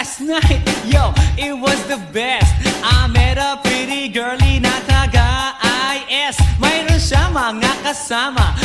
last night, yo, it was the best. I met a pretty girlie na taga-IS. Mayroon siya mga kasama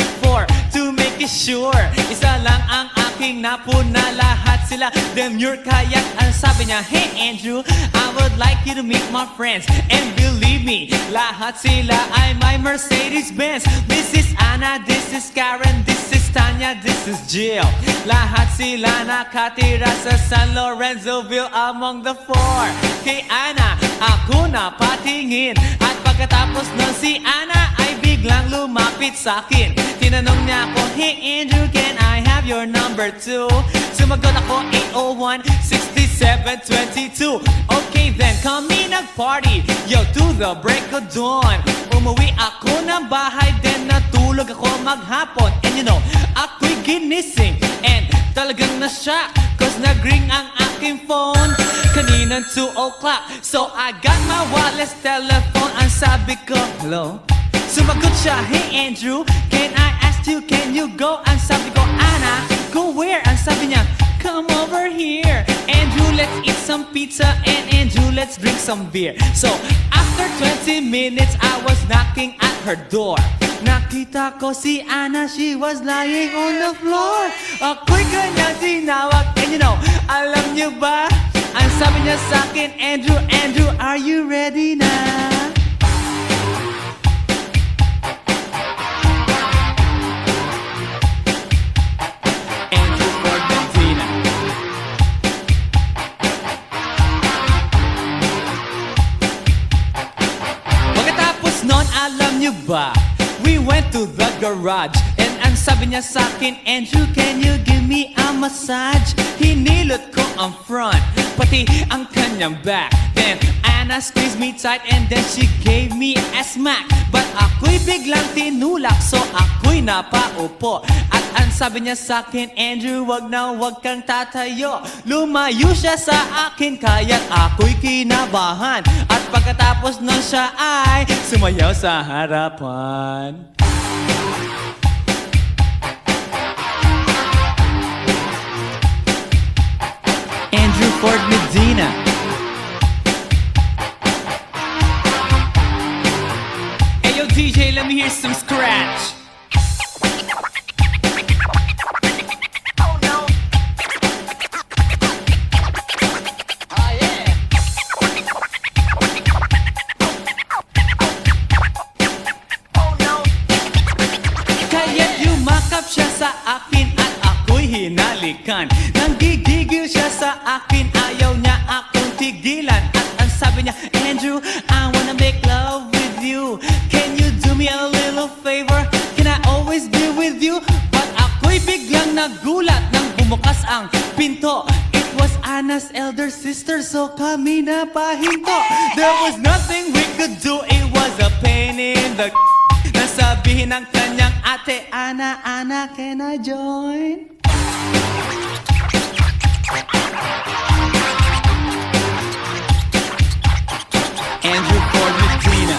to make it sure. Isa lang ang aking napuna, lahat sila demure. Kaya ang sabi niya, hey Andrew, I would like you to meet my friends. And believe me, lahat sila ay my Mercedes-Benz. This is Anna, this is Karen, this is Tanya, this is Jill. Lahat sila nakatira sa San Lorenzoville among the four. Kay Anna, ako na patingin. At pagkatapos nun si Anna ay biglang lumapit sa akin. Tinanong niya ako, hey Andrew, can I have your number too? Sumagot ako, 801-6722. Okay then, kami nag-party, yo, to the break of dawn. Umuwi ako ng bahay, then natulog ako maghapon. And you know, ako'y ginising, and talagang na-shock, cause nag-ring ang aking phone kaninang 2 o'clock. So I got my wireless telephone. Ang sabi ko, hello? Sumagot siya, hey Andrew, can I ask you, can you go? Ang sabi ko, Anna, go where? Ang sabi niya, come over here. Andrew, let's eat some pizza, and Andrew, let's drink some beer. So after 20 minutes, I was knocking at her door. Nakita ko si Anna, she was lying on the floor. Ako'y kanyang tinawag, and you know, alam niyo ba? Ang sabi niya sa akin, Andrew, Andrew, are you ready na? Andrew Ford Medina. Pagkatapos nun, alam niyo ba? We went to the garage, and ang sabi niya sa akin, Andrew, can you give me a massage? Hinilot ko ang front, pati ang kanyang back. Then Anna squeezed me tight, and then she gave me a smack. But ako'y biglang tinulak, so ako'y napaupo. At ang sabi niya sa akin, Andrew, wag na wag kang tatayo. Lumayo siya sa akin, kaya't ako'y kinabahan. At pagkatapos nun siya ay sumayaw sa harapan. Andrew Ford Medina. Hey yo DJ, let me hear some scratch. Oh no. Oh yeah. Oh no. Kaya't yumakap siya sa akin at ako'y hinalikan. Nanggigigil siya sa akin, ayaw niya akong tigilan. At ang sabi niya, Andrew, I wanna make love with you. Can you do me a little favor? Can I always be with you? But ako'y biglang nagulat nang bumukas ang pinto. It was Anna's elder sister, so kami na pahinto. There was nothing we could do, it was a pain in the nasabihin ng kanyang ate, Anna, Anna, can I join? Andrew Ford Medina.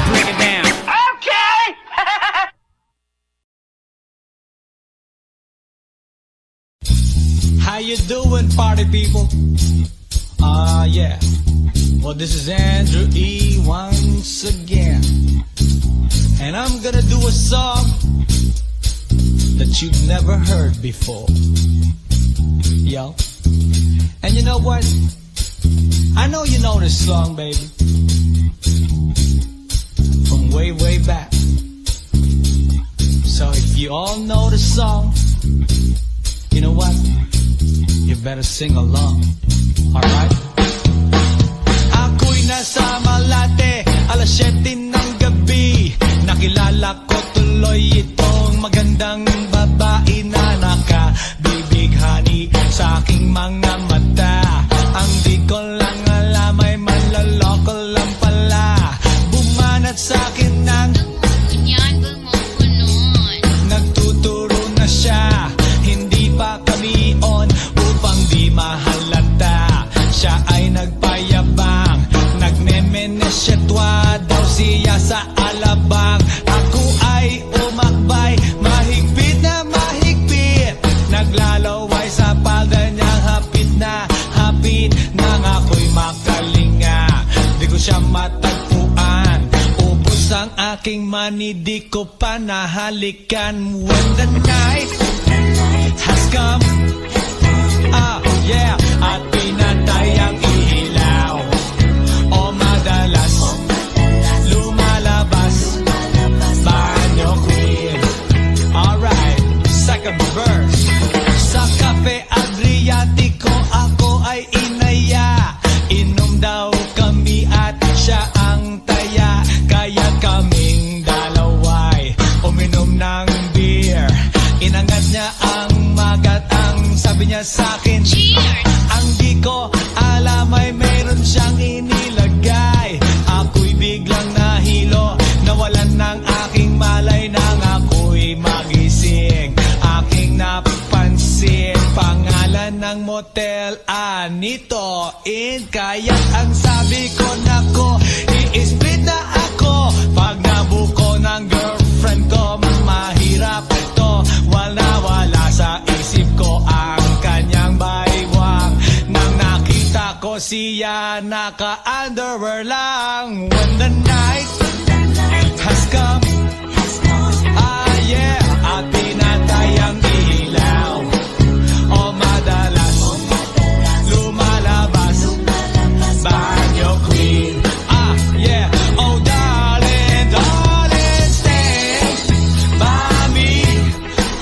Bring it down. Okay. How you doing, party people? Yeah. Well, this is Andrew E. once again. And I'm gonna do a song that you've never heard before. Yo. And you know what? I know you know this song, baby. From way, way back. So if you all know the song, you know what? You better sing along. Alright? Ako'y nasa Malate, alas 7 ng gabi. Nakilala ko tuloy itong magandang babae na nakabibighani sa aking mga mata. Ang di ko lang alam ay manloloko lang pala. Bumanat sa akin ng nagtuturo na siya. Hindi pa kami on upang di mahalata. Siya ay nagpayabang, nagmemenesyetwa daw siya sa alabang. Ako ay umakbay, siya matagpuan. Ubus ang aking money, di ko pa nahalikan. When the night has come, yeah, at pinatay ang ilaw. O madalas lumalabas banyo queen. Alright, second verse. Sa Cafe Adriatico ako ay inaya. Inom daw kami at siya ang taya. Kaya kaming dalaway uminom ng beer. Inangat niya ang magat, ang sabi niya sa'kin, ang di ko alam ay meron siyang inilagay. Ako'y biglang nahilo, nawalan ng aking malay nang ako'y magising. Aking napansin, pangalan ng motel, Anito Inn. Kaya ang sabi ko, nako, i-split na ako. Pag nabuko ng girlfriend ko, mahirap ito. Wala sa isip ko ang kanyang baywang. Nang nakita ko siya, naka-underwear lang. When the night has come, yeah, at pinatay ang ilaw. O madalas lumalabas banyo queen. Yeah, oh darling, darling, stand by me.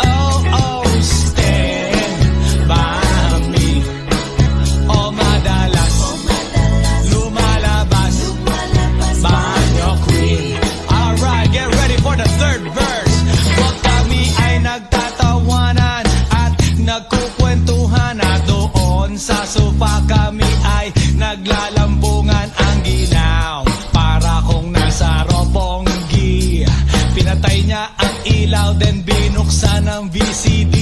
Oh, stand by me. O madalas lumalabas banyo queen. Alright, get ready for the third verse. Huwag kami ay nagtatawanan at nagkukwentuhan, at doon sa sofa kami ay naglalambungan ang ginaw. Para kung nasa robonggi, pinatay niya ang ilaw, then binuksan ang VCD.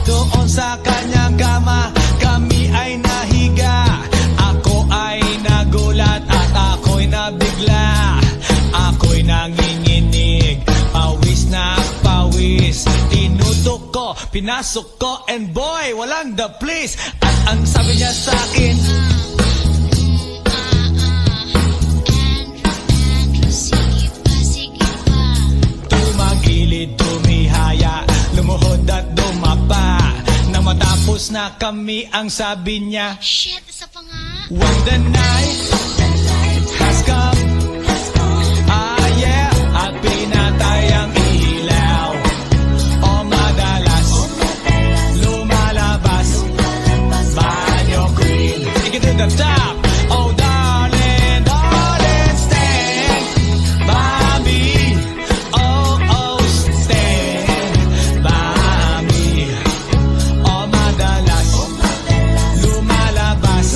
Doon sa kanyang kama, kami ay nahiga. Ako ay nagulat at ako'y nabigla. Ako'y nanginginig, pawis na pawis. Tinutok ko, pinasok ko, and boy, walang the please. At ang sabi niya sa'kin, tumagilid, tumihaya, lumuhod at dumapa. Nang matapos na kami, ang sabi niya, Shit, isa pa nga. when the night has come, yeah, at pinatay ang ilaw. O madalas lumalabas banyo queen. Take it to the top. Oh darling, darling, stand by me. Oh, stand by me. O madalas lumalabas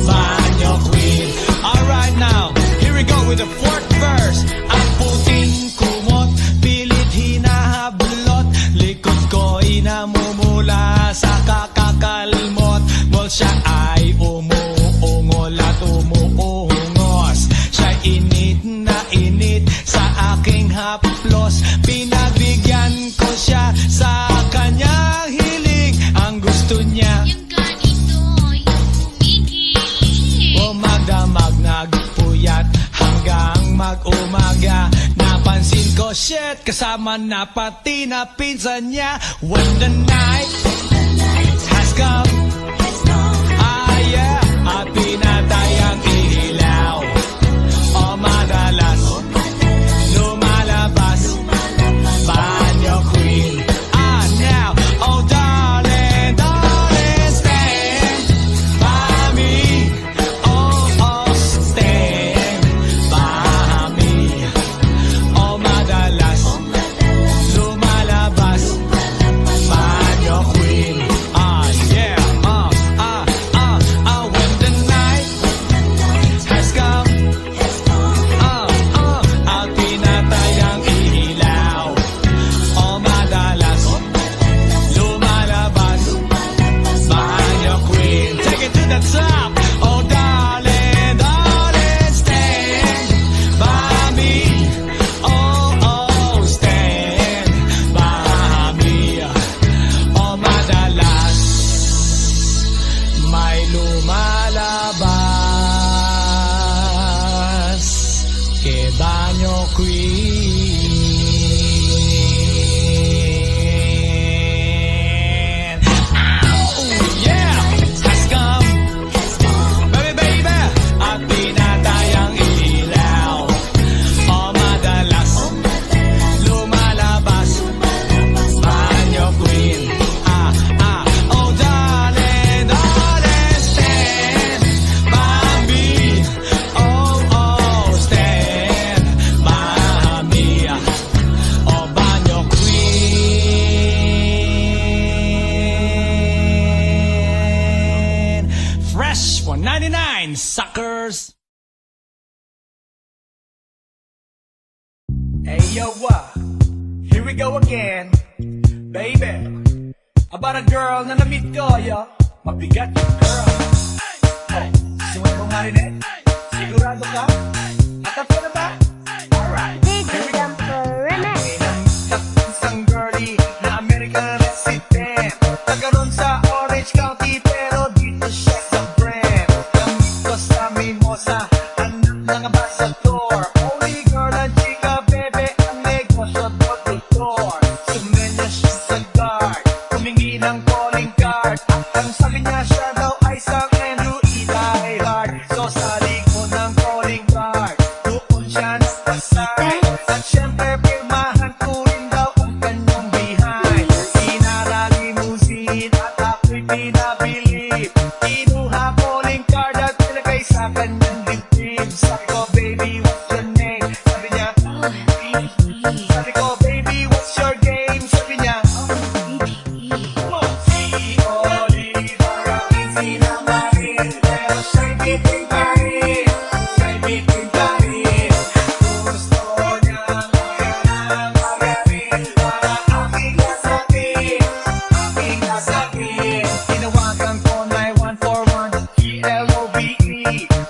banyo queen. Alright now, here we go with the fourth verse. Ang puting kumot, pilit hinahablot. Likod ko'y namumula sa kakakalmot. Well, siya ay umuungol at umuungos. Siya init na init sa aking haplos. Pinagbigyan ko siya sa kanyang hiling. Ang gusto niya, Yung ganito, yung humigil. o magdamag nagpuyat hanggang mag-umaga. Napansin ko, shit, kasama na pati na pinsan niya. When the night has come, yeah, at pinatay ang ilaw. O madalas lumalabas banyo queen. Now, oh darling, darling, stand by me. Oh, stand by me. O madalas lumalabas banyo queen. Yeah, when the night queen. Oh, yeah! Has come. Baby, baby, at tinatayang ilaw. O madalas, lumalabas, banyo queen. Oh darling, darling, stand by me. Oh, stand by me. Oh, banyo queen. Fresh 199, suckers. Hey yo, here we go again, baby. About a girl na na-meet ko, yo. Mabigat yung girl. Oh, sumunod mo marinet. Sigurado ka? At ako na ba? Alright, here we go. Isang girlie na American resident. Nagkaroon sa Orange County pero dito siya sa Brent. Namit ko sa Mimosa, anak ng ambassador. Only girl ang chika, bebe, ang negosyo door. Sumenya siya sa guard, humingi ng calling card. Ang sabi niya siya daw ay San Andrew E. Diehard. So sa likod ng calling card, doon siya nagpasay. At syempre pirmahan ko rin daw ang kanyang behind. Sinara limousine at ako'y pinabilib. Kinuha calling card at nilagay sa kanyang dibdib. Sabi ko, baby, what's your name? Sabi niya, sabi ko, baby, what's your game? Sabi niya, si Oliver ang sinamarin. Pero siya'y bitin pa rin. Siya'y bitin pa rin. Gusto niyang maganang magaling para aking nasakit. Aking nasakit. Tinawagan ko 9141 GLOVE.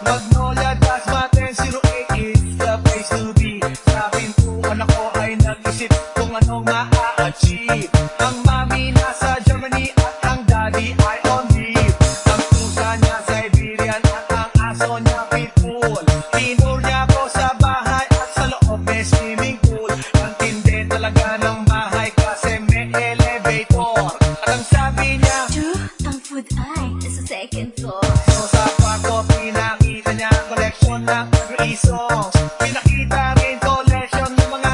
Magnolia Dasma 1008 is the place to be. Sa pintuan ako ay nag-isip kung anong ma-achieve. Ang mami nasa Germany at ang daddy ay on leave. Ang pusa niya Siberian at ang aso niya pitbull. Tinur niya ako sa bahay at sa loob may swimming pool. Ang tindi talaga ng bahay kasi may elevator. At ang sabi niya, True, ang food ay nasa second floor. so sa kwarto pinakita niya ang collection ng every songs. Pinakita rin collection ng mga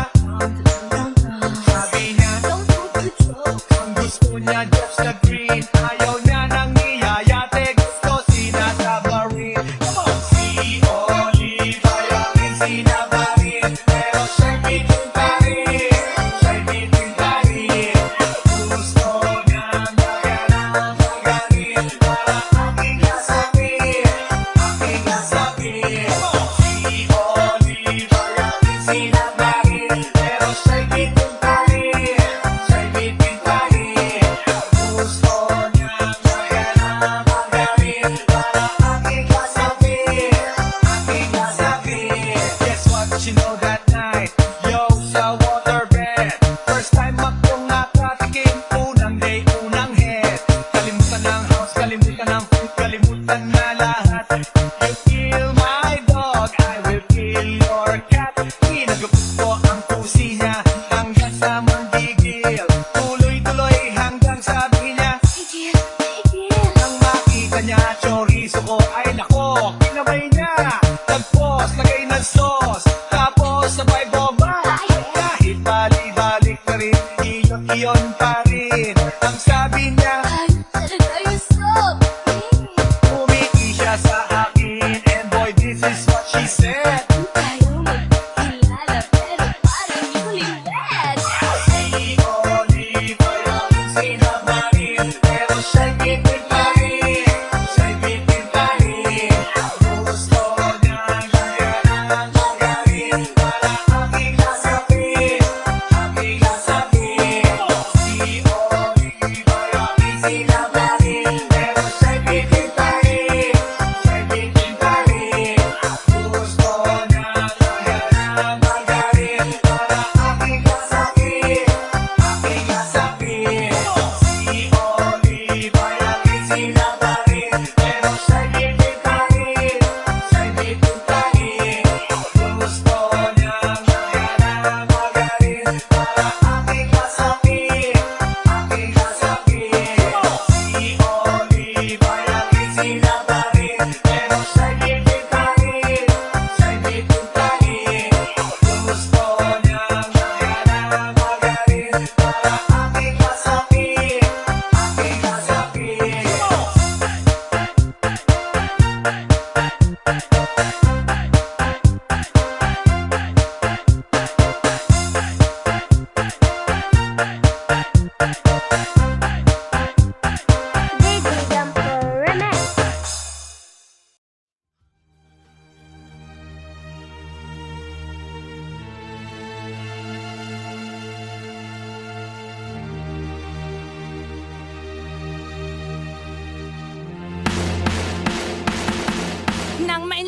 sabi niya, Don't put the joke. ang gusto niya just na green. Ayaw niya nang niyayate, gusto sinasabarin. Come on! Si Oliver ang sinabarin. Pero siya'y bitin pa rin. Siya'y bitin pa rin. Gusto niyang maganang magaling para aking nasakit. Aking nasakit. Si Oliver ang sinabarin. Pero siya'y bitin pa rin. Siya'y bitin pa rin. Gusto niyang maganang magaling para aking nasakit. Aking nasakit. Guess what you know that night? Yo, sa waterbed. First time akong nakatikim. Unang day, unang head. Kalimutan ng house, kalimutan ng food, kalimutan na lahat. You kill my dog, I will kill your cat. Pinagupit ko ang pusi niya hanggang sa manggigil. Tuloy-tuloy hanggang sabi niya, Tigil, tigil. nang makita niya chorizo ko ay nako, kinabay niya. Nagpos, lagay ng sauce, tapos sabay bomba. Kahit bali-balik na rin, iyon pa rin. Ang sabi niya, Ay, talaga yung soap. umiki siya sa akin. And boy, this is what she said. Tayo magkilala pero parang newlywed. Si Oliver ang sinamarin. Pero siya'y bitin pa rin. Siya'y bitin pa rin. Gusto niyang maganang magaling para aking nasakit. Aking nasakit. Si Oliver ang sinamarin. Pero siya'y bitin pa rin. Siya'y bitin pa rin. Gusto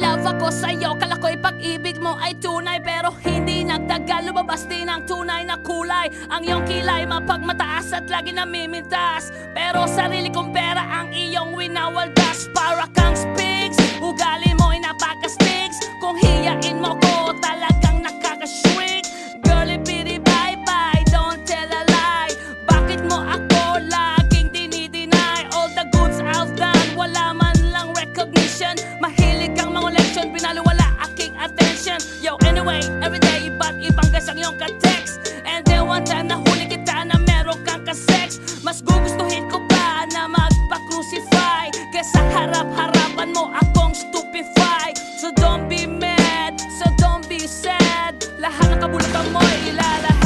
in love ako sa'yo. Kala ko'y pag-ibig mo ay tunay, pero hindi nagtagal, lumabas din ang tunay na kulay. Ang iyong kilay mapagmataas at lagi namimintas, pero sarili kong pera ang iyong winawaldas. Para kang spigs, ugali mo'y napaka-stigs. Kung hiyain mo ko, talagang nakaka-shrink. Girlie bitty bye-bye, don't tell a lie. Bakit mo ako laging dinideny? All the goods I've done, wala man lang recognition. Mahilig kang mga leksyon, binaliwala aking attention. Yo, anyway, everyday iba't ibang guys ang iyong ka-text. And then one time nahuli kita na meron kang ka-sex. Mas gugustuhin ko pa na magpa-crucify kesa harap-harapan mo akong stupefy. So don't be mad, so don't be sad. Lahat ng kabulutan mo'y ilalahad.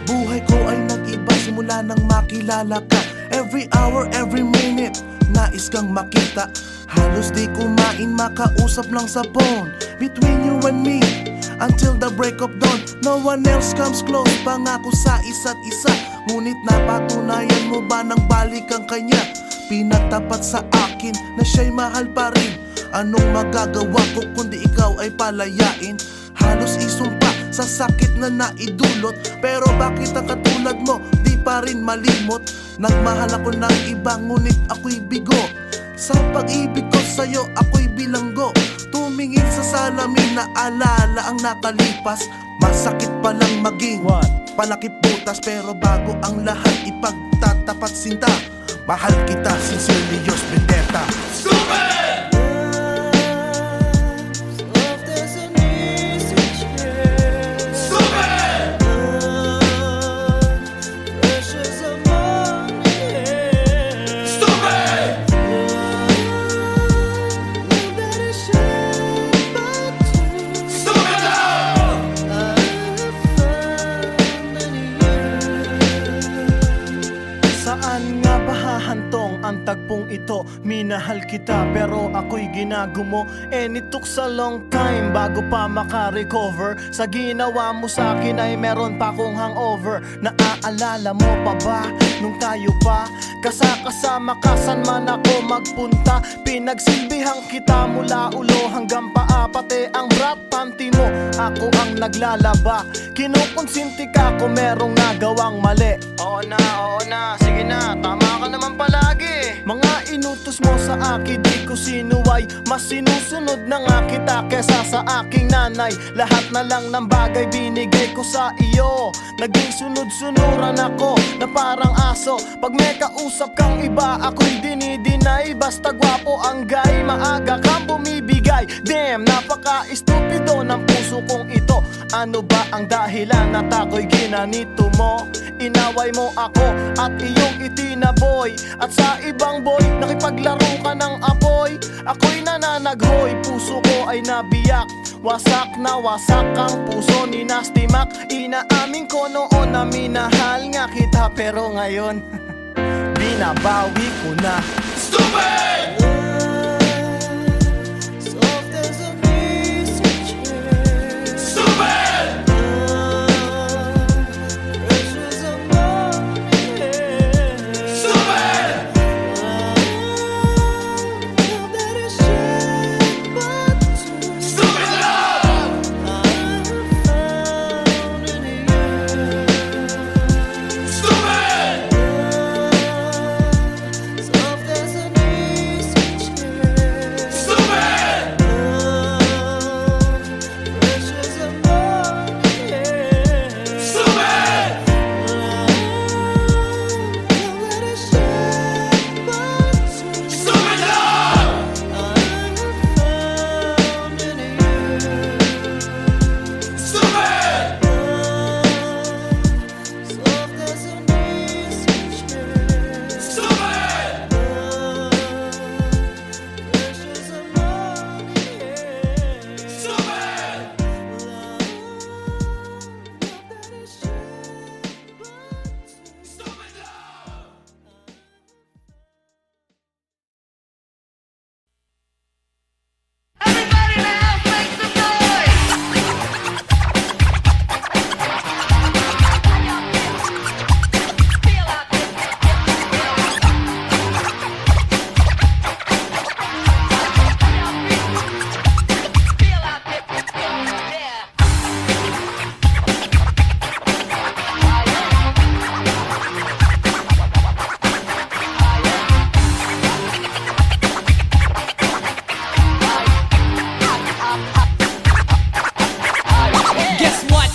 Buhay ko ay nag-iba simula nang makilala ka. Every hour, every minute, nais kang makita. Halos di kumain, makausap lang sa phone. Between you and me, until the break of dawn. No one else comes close, pangako sa isa't isa. Ngunit napatunayan mo ba nang balik ang kanya? Pinagtapat sa akin na siya'y mahal pa rin. Anong magagawa ko kundi ikaw ay palayain? Halos isumpa sa sakit na naidulot, pero bakit ang katulad mo di pa rin malimot? Nagmahal ako ng iba ngunit ako'y bigo. Sa pag-ibig ko sa'yo ako'y bilanggo. Tumingin sa salamin na alala ang nakalipas. Masakit palang maging panakip butas, pero bago ang lahat ipagtatapat sinta. Mahal kita, sincerely yours, Vendetta. Saan nga ba hahantong ang tagpong ito? Minahal kita pero ako'y ginagumo. And it took a long time bago pa makarecover. Sa ginawa mo sa akin ay meron pa akong hangover. Naaalala mo pa ba nung tayo pa kasama ka, saan man ako magpunta? Pinagsilbihang kita mula ulo hanggang paa, pati ang bra panty mo ako ang naglalaba. Kinukonsinti ka kung merong nagawang mali. Oo na, sige na, tama ka naman palagi. Mga inutos mo sa akin, di ko sinuway. Mas sinusunod na nga kita kesa sa aking nanay. Lahat na lang ng bagay binigay ko sa iyo. Naging sunod-sunuran ako na parang aso. Pag may kausap kang iba, ako'y dinidinay. Basta gwapo ang guy, maaga kang bumibigay. Damn, napaka-estupido ng puso kong ito. Ano ba ang dahilan at ako'y ginanito mo? Inaway mo ako at iyong itinaboy. At sa ibang boy, nakipaglaro ka ng apoy. Ako'y nananaghoy, puso ko ay nabiyak. Wasak na wasak ang puso ni Nasty Mac. Inaamin ko noon na minahal nga kita, pero ngayon binabawi ko na. Stupid!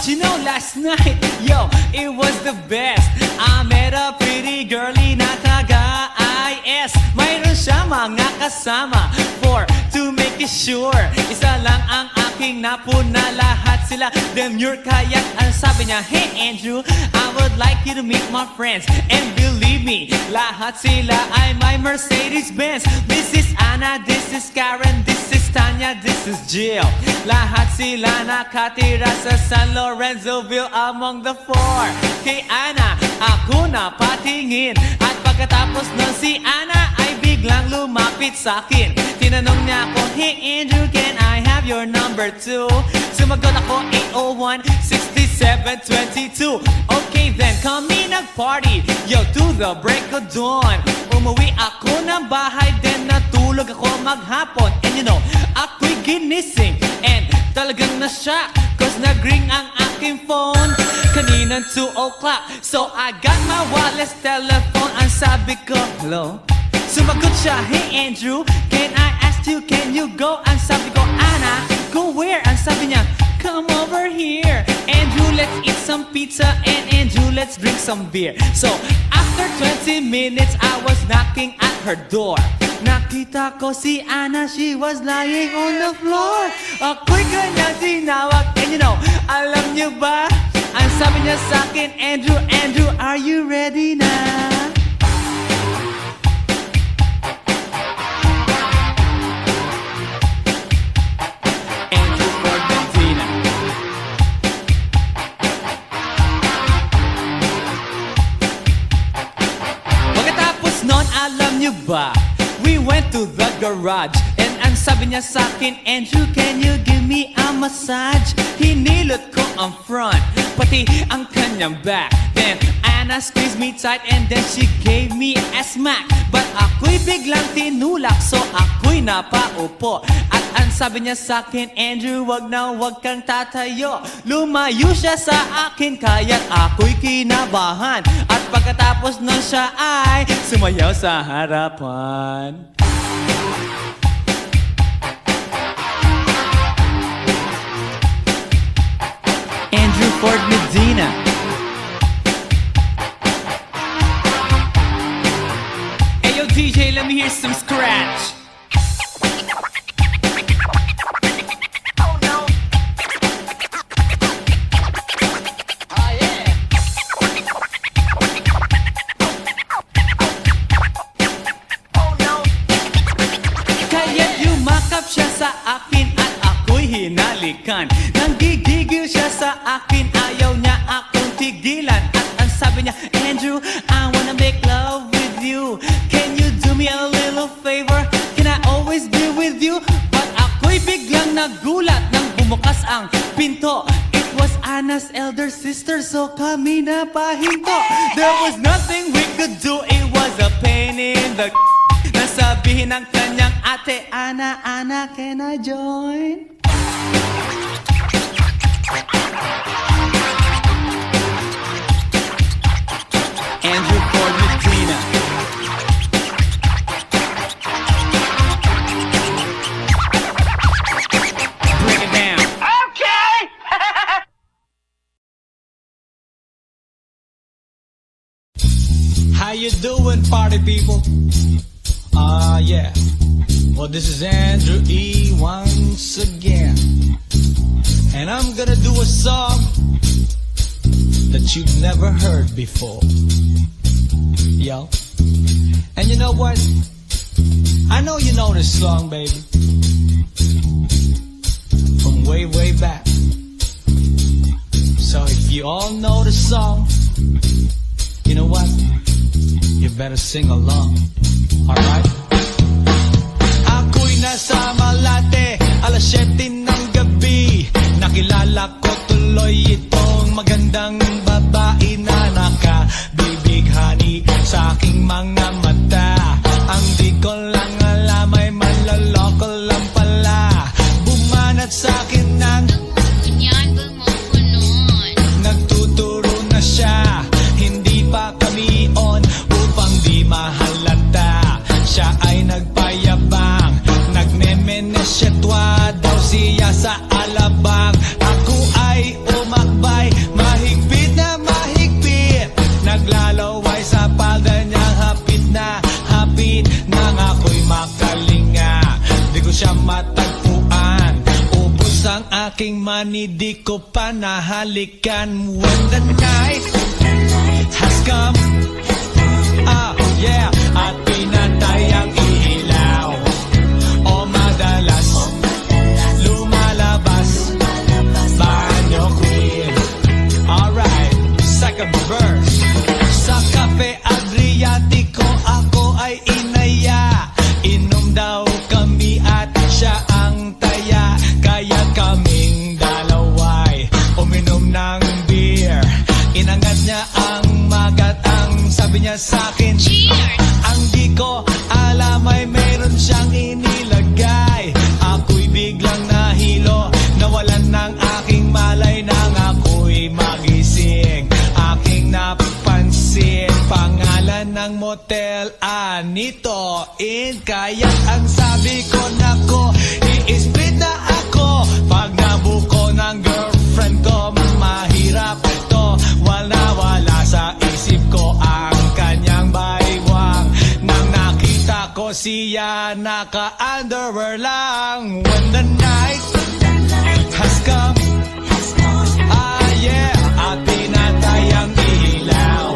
But you know last night, yo, it was the best. I met a pretty girlie na taga-IS. Mayroon siya mga kasama to make it sure. Isa lang ang aking napuna, lahat sila demure. Kaya't ang sabi niya, hey Andrew, I would like you to meet my friends. And believe me, lahat sila ay my Mercedes-Benz. This is Anna, this is Karen, this is Tanya, this is Jill. Lahat sila nakatira sa San Lorenzoville among the four. Kay Anna, ako na patingin. At pagkatapos nun si Anna ay biglang lumapit sa akin. Tinanong niya ako, hey Andrew, can I have your number too? Sumagot ako, 801-6722. Okay then, kami nag-party, yo, to the break of dawn. Umuwi ako ng bahay, then natulog ako maghapon. And you know, ako'y ginising, and talagang na-shock, cause nag-ring ang aking phone kaninang 2 o'clock. So I got my wireless telephone, ang sabi ko, hello? Sumagot siya, hey Andrew, can I ask you, can you go? Ang sabi ko, Anna, go where? Ang sabi niya, come over here. Andrew, let's eat some pizza, and Andrew, let's drink some beer. So after 20 minutes, I was knocking at her door. Nakita ko si Anna, she was lying on the floor. Ako'y kanyang tinawag, and you know, alam niyo ba? Ang sabi niya sa akin, Andrew, Andrew, are you ready na? Andrew Ford Medina. Pagkatapos nun, alam niyo ba? We went to the garage, and ang sabi niya sa akin, Andrew, can you give me a massage? Hinilot ko ang front, pati ang kanyang back. Then Anna squeezed me tight, and then she gave me a smack. But ako'y biglang tinulak, so ako'y napaupo. At ang sabi niya sa akin, Andrew, wag na wag kang tatayo. Lumayo siya sa akin, kaya't ako'y kinabahan. At pagkatapos nun siya ay sumayaw sa harapan. Andrew Ford Medina. Hey yo DJ, let me hear some scratch. Oh no. Ah yeah. Oh no. Kaya't yumakap siya sa akin at ako'y hinalikan. Nanggigigil siya sa akin, ayaw niya akong tigilan. At ang sabi niya, Andrew, I wanna make love with you. Can you do me a little favor? Can I always be with you? But ako'y biglang nagulat nang bumukas ang pinto. It was Anna's elder sister, so kami na pahinto. There was nothing we could do, it was a pain in the nasabihin ng kanyang ate, Anna, Anna, can I join? Andrew Ford Medina. Bring it down. Okay. How you doing, party people? Yeah. Well, this is Andrew E. once again. And I'm gonna do a song that you've never heard before. Yo. And you know what? I know you know this song, baby. From way, way back. So if you all know the song, you know what? You better sing along. Alright? Ako'y nasa Malate, alas 7 ng gabi. Nakilala ko tuloy itong magandang babae na nakabibighani sa aking mga mata. Ang di ko lang alam ay manloloko lang pala. Bumanat sa akin ng Ganyan ba mo ko nun? nagtuturo na siya. Hindi pa kami on upang di mahalata. Siya ay nagpayabang, nagmemenesyetwa daw siya sa alabang. Ako ay umakba aking money di ko pa nahalikan. When the night has come, yeah, at pinatay ang ilaw, o madalas lumalabas banyo queen. Alright, second verse. Sa Cafe Adriatico ako ay inaya, inom daw kami at siya ang taya, kaya kaming dalaway uminom ng beer. Inangat niya ang magat, ang sabi niya sa'kin, Cheers! ang di ko alam ay meron siyang inilagay. Ako'y biglang nahilo, nawalan ng aking malay nang ako'y magising. Aking napansin, pangalan ng motel, Anito Inn. Kaya ang sabi ko, nako, i-split na ako. Pag nabuko ng girlfriend ko, mahirap to. Wala sa isip ko ang kanyang baywang. Nang nakita ko siya, naka-underwear lang. When the night has come, yeah, at pinatay ang ilaw,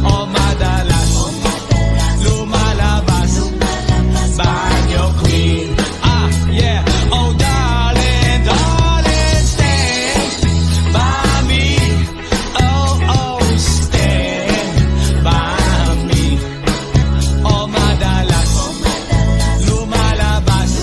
o madalas lumalabas banyo queen. Yeah, oh darling, darling, stand by me. Oh, stand by me. O madalas lumalabas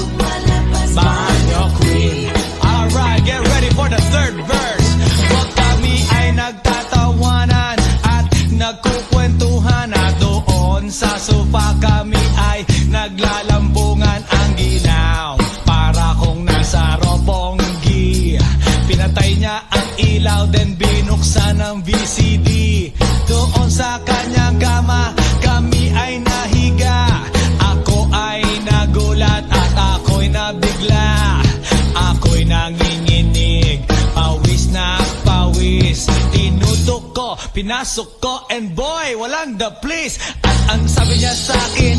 banyo queen. Alright, get ready for the third verse. Pag kami ay nagtatawanan at nagkukwentuhan, at doon sa sofa kami ay naglalambungan ang ginaw, para kung nasa robonggi. Pinatay niya ang ilaw, then binuksan ang VCD. Doon sa kanyang kama kami ay nahiga. Ako ay nagulat at ako'y nabigla. Ako'y nanginginig, pawis na pawis. Tinutok ko, pinasok ko, and boy, walang the please. At ang sabi niya sa'kin,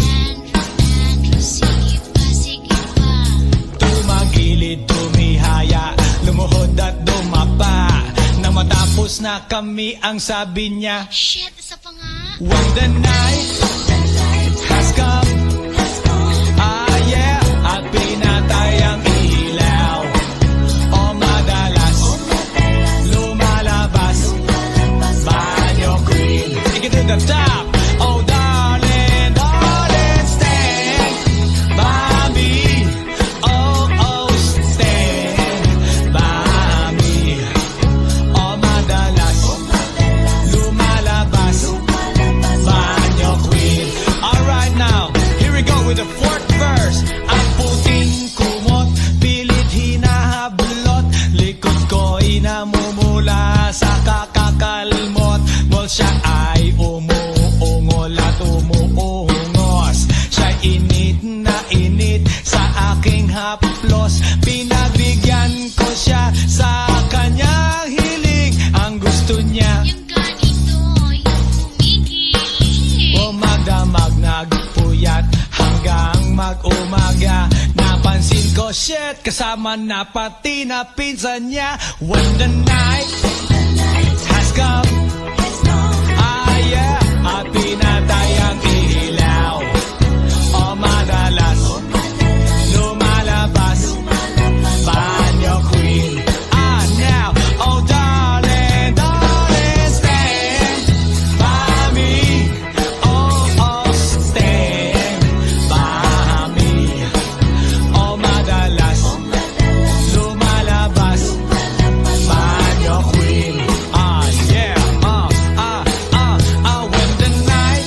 Andrew, sige pa. tumagilid, tumihaya, lumuhod at dumapa. Na matapos na kami, ang sabi niya, Shit, isa pa nga. when the night has come, yeah, at pinatay ang ilaw, o madalas lumalabas banyo queen. Take it to the top. Oh darling, darling, stand by me. Oh, stand by me. O madalas lumalabas banyo queen. Alright now, here we go with the fourth verse. Ang puting kumot, pilit hinahablot, likod ko'y namumula sa kakakalmot. Well, siya ay umuungol at umuungos. Siya'y init na init sa aking haplos. Pinagbigyan ko siya sa kanyang hiling. Ang gusto niya, Yung ganito, yung kumigil. magdamag nagpuyat hanggang mag-umaga. Napansin ko, shit, kasama na pati na pinsan niya. When the night has come, yeah, at pinatay ang ilaw, o madalas lumalabas banyo queen. Now, oh darling, darling, stand by me. Oh, stand by me. O madalas lumalabas banyo queen. Yeah, when the night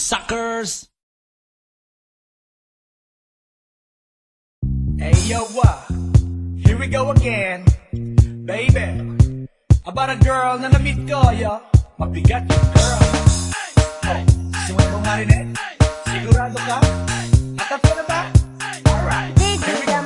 suckers! Hey yo, here we go again, baby. About a girl na na-meet ko, yo. Mabigat yung girl. Oh, sumunod mo nga rin eh. Sigurado ka? Atap ka na ba? Alright. Here we go.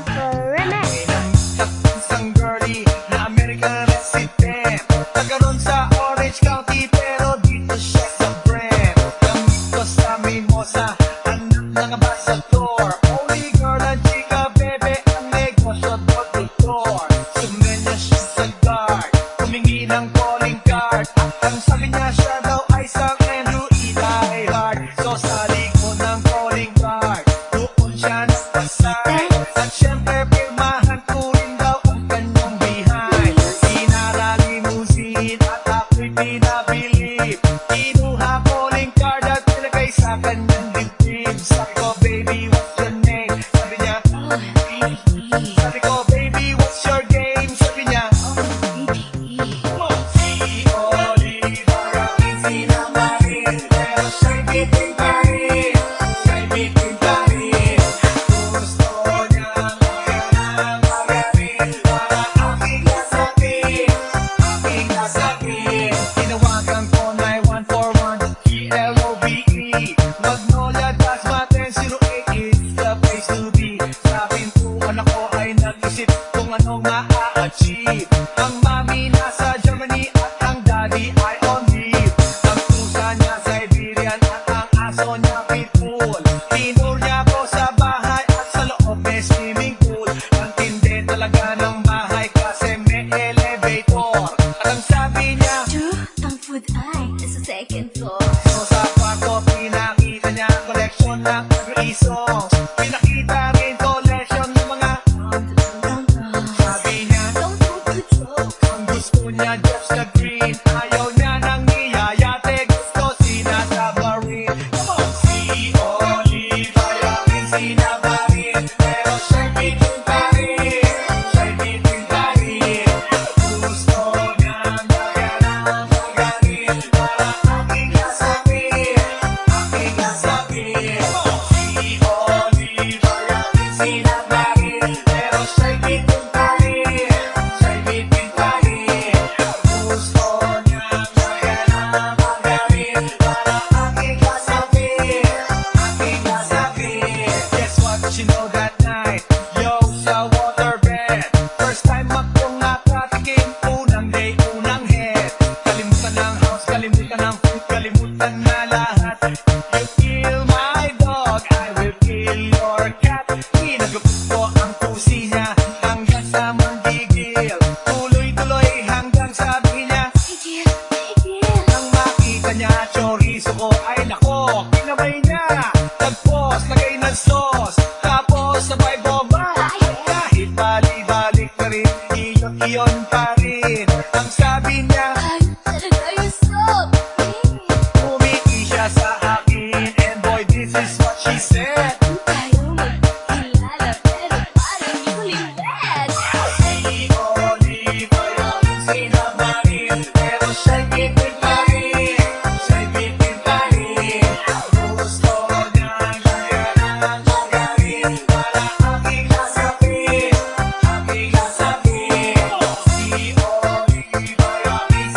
Isang girlie na American resident. Nagkaroon sa Orange County pero dito siya sa Brent. Namit ko sa Mimosa, anak ng ambassador. Only girl ang chika, bebe, ang negosyo doktor. Sumenya siya sa guard, humingi ng calling card. Ang sabi niya siya daw ay isang Andrew E. diehard. So sa likod ng calling card, doon siya nagpasay. At syempre pirmahan ko rin daw ang kanyang behind. Sinara limousine at ako'y pinabilib. Kinuha calling card at nilagay sa kanyang dibdib. Sabi ko, baby, what's your name? Sabi niya, sabi ko, baby, what's your game? Sabi niya, si Oliver ang sinamarin. Pero siya'y bitin pa rin. Siya'y bitin pa rin. Gusto niyang magaling para aking nasakit. Aking nasakit. Tinawagan ko 9141 GLOVE. Magnolia Dasmaten 08 is the place to be. Sa pintuan ako ay nag-isip kung anong ma-achieve. Ang mami nasa Germany at ang daddy ay on leave. Ang pusa niya Siberian at ang aso niya pitbull. Tinur niya ako sa bahay at sa loob may swimming pool. Ang tindi talaga ng bahay kasi may elevator. At ang sabi niya, Ang food ay nasa second floor. so sa kwarto pinakita niya ang collection ng every songs. Pinakita rin collection ng mga sabi niya, Don't put the joke. ang gusto niya just the green. Ayaw niya nang niyayate, gusto sinasabarin. Come on! Si Olive ayaw rin sinabarin. Pero siya'y bitin pa rin. Siya'y bitin pa rin. Gusto niyang magalang magaling para aking nasakit. Aking nasakit. Si Olive ayaw rin sinabarin. Pero siya'y bitin pa rin. Siya'y bitin pa rin. Gusto niyang magalang magaling para aking nasakit. Aking nasakit. Guess what you know that night? Yo, sa waterbed. First time akong nakatikim. Unang day, unang head. Kalimutan ng house, kalimutan ng food, kalimutan na lahat. You kill my dog, I will kill your cat. Hinagupit ko ang pusi niya hanggang sa manggigil. Tuloy-tuloy hanggang sabi niya, Tigil, tigil. nang makita niya chorizo ko ay nako, kinabay niya. Nagpos, lagay ng sauce, tapos sabay bomba. Kahit bali-balik na rin, iyon pa rin. Ang sabi niya, Ay, talaga yung soap. umiti siya sa akin. And boy, this is what she said. Tayo magkakilala pero parang di ko liwet. Si Olive ayaw rin sinamarin. Pero siya'y bitin pa rin. Siya'y bitin pa rin. Gusto niyang magalang magaling para aking nasakit. Aking nasakit. Si Olive ayaw rin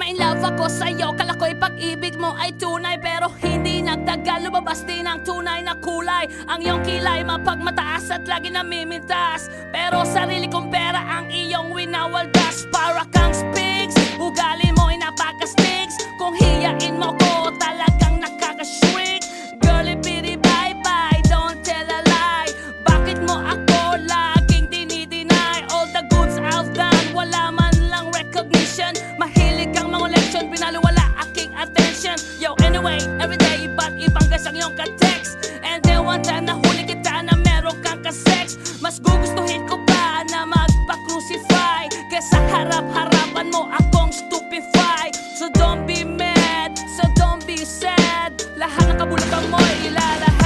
Na in love ako sa'yo, kala ko'y pag-ibig mo ay tunay. Pero hindi nagtagal, lumabas din ang tunay na kulay. Ang iyong kilay mapagmataas at lagi namimintas. Pero sarili kong pera ang iyong winawaldas. Para kang spigs, ugali mo'y napaka-stigs. Kung hiyain mo ko, talagang nakaka-shrink. Girlie bitty bye-bye, don't tell a lie. Bakit mo ako laging dinideny? All the goods I've done, wala man lang recognition. Mahilig kang mga leksyon, pinaliwala aking attention. Yo, anyway, everyday iba't ibang guys ang iyong ka-text. And then one time nahuli kita na meron kang ka-sex. Mas gugustuhin ko pa na magpa-crucify kesa harap-harapan mo akong stupefy. So don't be mad, so don't be sad. Lahat ng kabulukan mo'y ilalahad.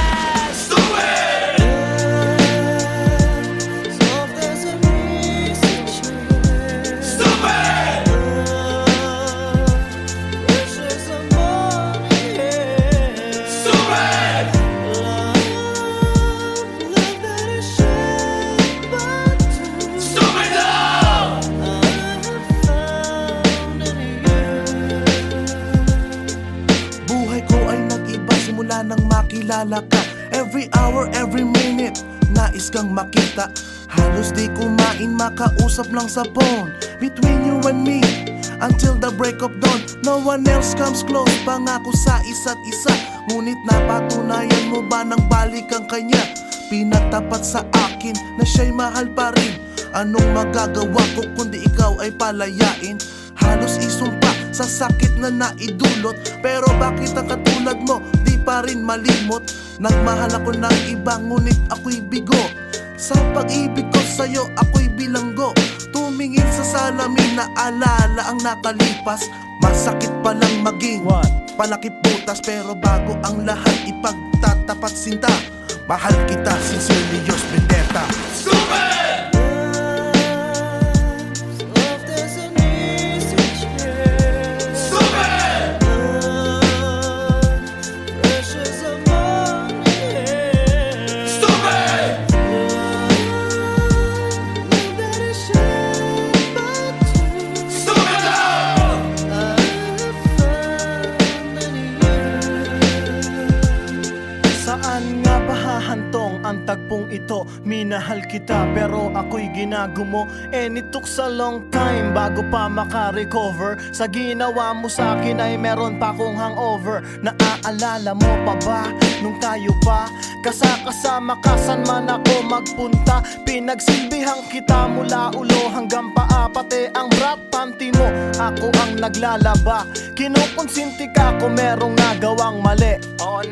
Buhay ko ay nag-iba simula nang makilala ka. Every hour, every minute, nais kang makita. Halos di kumain, makausap lang sa phone. Between you and me, until the break of dawn. No one else comes close, pangako sa isa't isa. Ngunit napatunayan mo ba nang balik ang kanya? Pinagtapat sa akin na siya'y mahal pa rin. Anong magagawa ko kundi ikaw ay palayain? Halos isumpa sa sakit na naidulot. Pero bakit ang katulad mo di pa rin malimot? Nagmahal ako ng iba ngunit ako'y bigo. Sa pag-ibig ko sa'yo ako'y bilanggo. Tumingin sa salamin na alala ang nakalipas. Masakit palang maging palakip butas. Pero bago ang lahat ipagtatapat sinta. Mahal kita, sincerely yours, Vendetta. Saan nga ba hahantong ang tagpong ito? Minahal kita pero ako'y ginagumo. And it took a long time bago pa makarecover. Sa ginawa mo sa akin ay meron pa akong hangover. Naaalala mo pa ba nung tayo pa kasama ka saan man ako magpunta? Pinagsilbihan kita mula ulo hanggang paa. Pati ang brat panty mo ako ang naglalaba. Kinukonsinti ka kung merong nagawang mali. Oo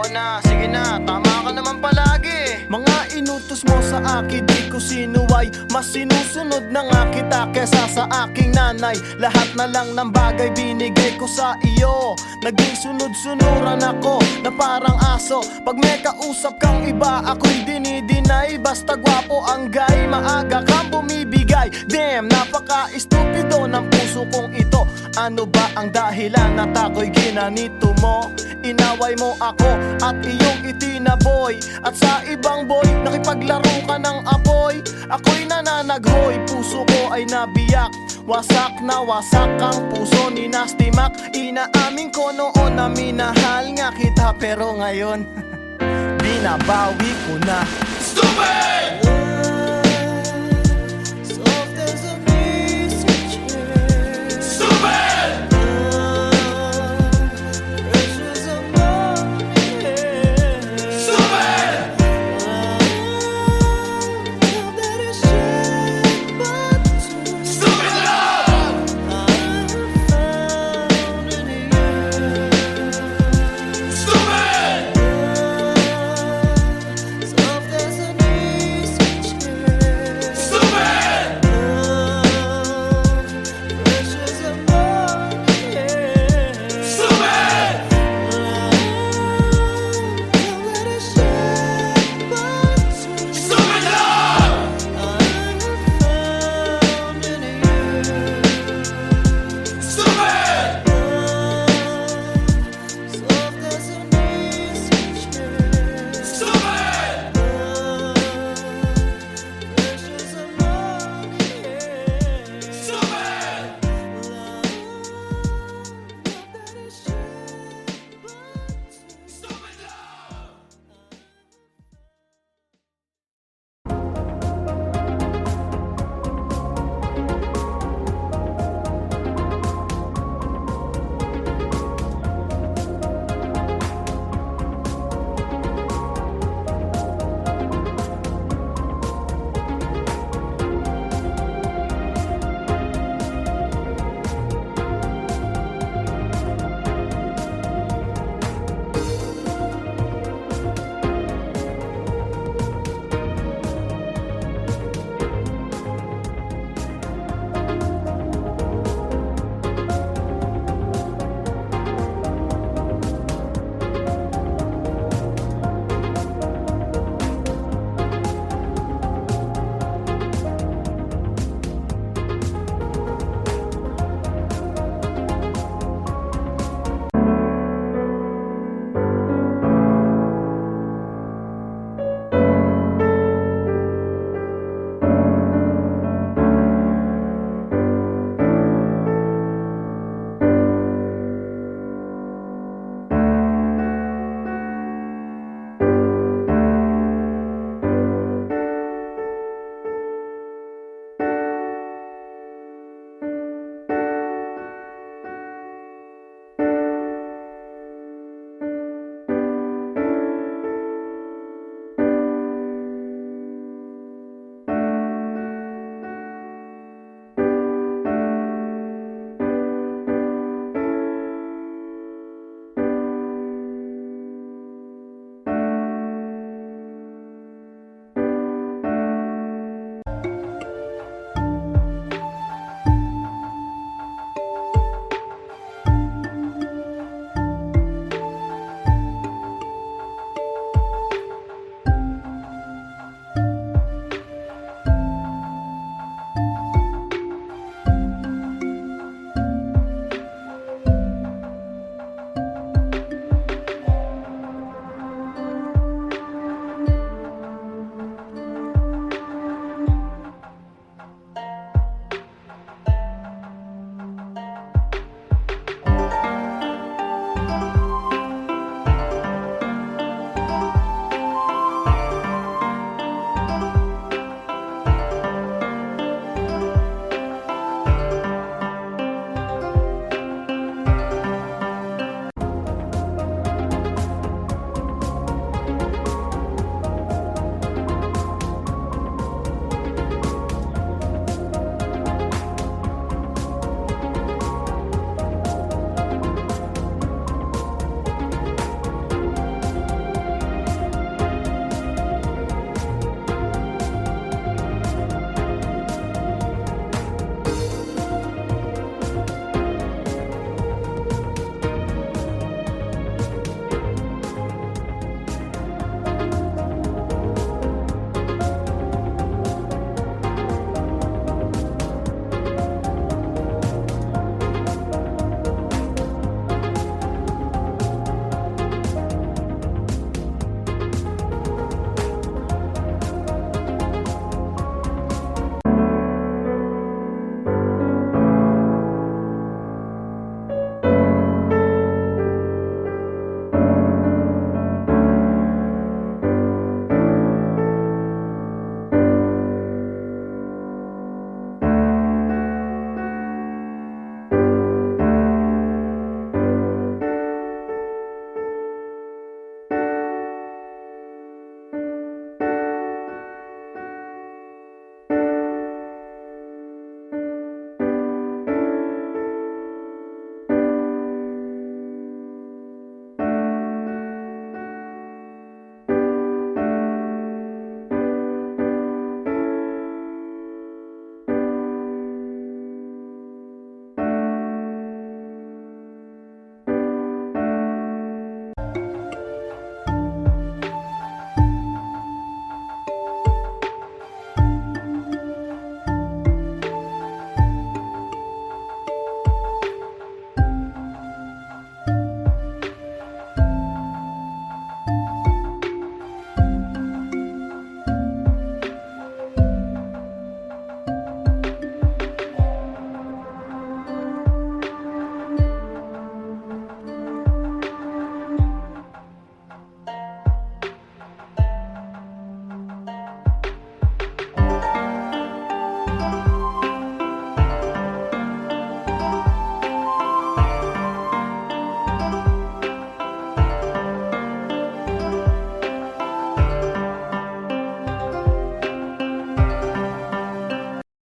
na, sige na, tama ka naman palagi. Mga inutos mo sa akin di ko sinuway. Mas sinusunod na nga kita kesa sa aking nanay. Lahat na lang ng bagay binigay ko sa iyo. Naging sunod-sunuran ako na parang aso. Pag may kausap kang iba ako'y dinidinay. Basta gwapo ang guy, maaga kang bumibigay. Damn, napaka-estupido ng puso kong ito. Ano ba ang dahilan at ako'y ginanito mo? Inaway mo ako at iyong itinaboy. At sa ibang boy, nakipaglaro ka ng apoy. Ako'y nananaghoy, puso ko ay nabiyak. Wasak na wasak ang puso ni Nasty Mac. Inaamin ko noon na minahal nga kita. Pero ngayon, binabawi ko na. Stupid!